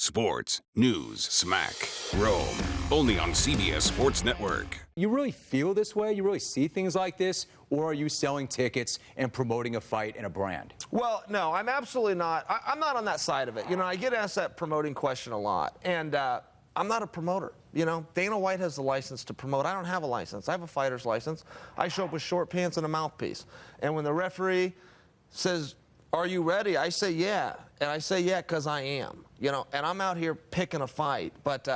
Sports, news, smack, Rome. Only on CBS Sports Network. You really feel this way? You really see things like this? Or are you selling tickets and promoting a fight and a brand? Well, no, I'm absolutely not. I'm not on that side of it. You know, I get asked that promoting question a lot. And I'm not a promoter. You know, Dana White has the license to promote. I don't have a license. I have a fighter's license. I show up with short pants and a mouthpiece. And when the referee says, "Are you ready?" I say, "Yeah." And I say, "Yeah," because I am. You know, and I'm out here picking a fight. But,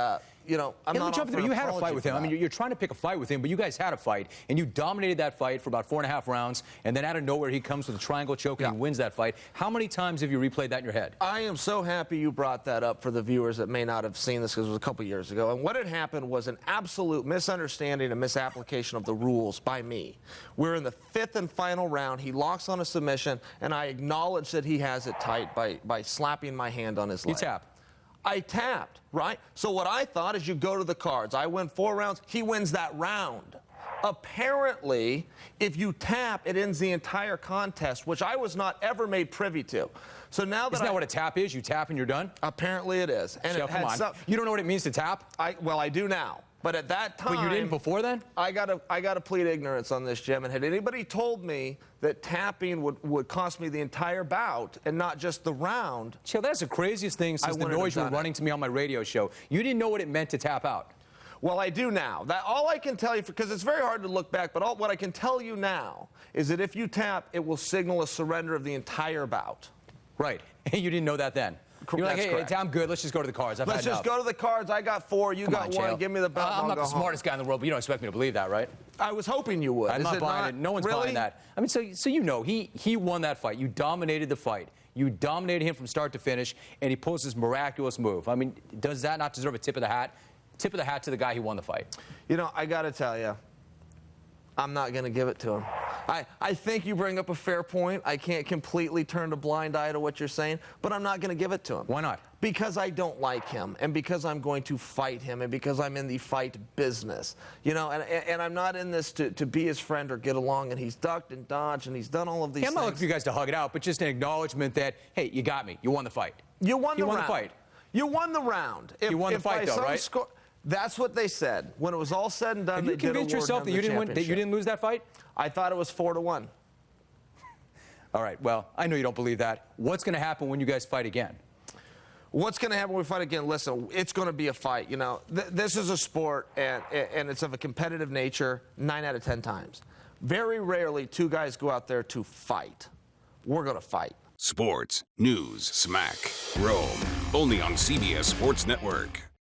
you know, I'm not offering You had a fight with him. I mean, you're trying to pick a fight with him, but you guys had a fight, and you dominated that fight for about 4.5 rounds, and then out of nowhere he comes with a triangle choke and he wins that fight. How many times have you replayed that in your head? I am so happy you brought that up for the viewers that may not have seen this because it was a couple years ago. And what had happened was an absolute misunderstanding and misapplication of the rules by me. We're in the 5th and final round. He locks on a submission, and I acknowledge that he has it tight by slapping my hand on his leg. You tap. I tapped, right? So what I thought is you go to the cards. I win 4 rounds. He wins that round. Apparently, if you tap, it ends the entire contest, which I was not ever made privy to. So now that Isn't that what a tap is? You tap and you're done? Apparently it is. And Chael, come on. You don't know what it means to tap? Well, I do now. But at that time, But you didn't before then? I gotta plead ignorance on this, Jim. And had anybody told me that tapping would cost me the entire bout and not just the round, Chael, that's the craziest thing since the noise you were running to me on my radio show. You didn't know what it meant to tap out. Well, I do now. That all I can tell you, because it's very hard to look back, but what I can tell you now is that if you tap, it will signal a surrender of the entire bout. Right. And you didn't know that then. You're like, hey, I'm good. Let's just go to the cards. Let's just go to the cards. I got 4. You got 1. Give me the belt. I'm not the smartest guy in the world, but you don't expect me to believe that, right? I was hoping you would. I'm not buying it. No one's buying that. I mean, so you know, he won that fight. You dominated the fight. You dominated him from start to finish, and he pulls this miraculous move. I mean, does that not deserve a tip of the hat? Tip of the hat to the guy who won the fight. You know, I got to tell you, I'm not going to give it to him. I think you bring up a fair point. I can't completely turn a blind eye to what you're saying, but I'm not going to give it to him. Why not? Because I don't like him, and because I'm going to fight him, and because I'm in the fight business. You know, and I'm not in this to be his friend or get along, and he's ducked and dodged, and he's done all of these things. I'm not looking for you guys to hug it out, but just an acknowledgement that, hey, you got me. You won the fight. You won the round. You won the fight. You won the round. You won the fight, though, right? That's what they said. When it was all said and done, Have you convinced yourself that you didn't win, that you didn't lose that fight? I thought it was 4-1. All right. Well, I know you don't believe that. What's going to happen when you guys fight again? What's going to happen when we fight again? Listen, it's going to be a fight. You know, this is a sport, and it's of a competitive nature 9 out of 10 times. Very rarely 2 guys go out there to fight. We're going to fight. Sports, news, smack, Rome. Only on CBS Sports Network.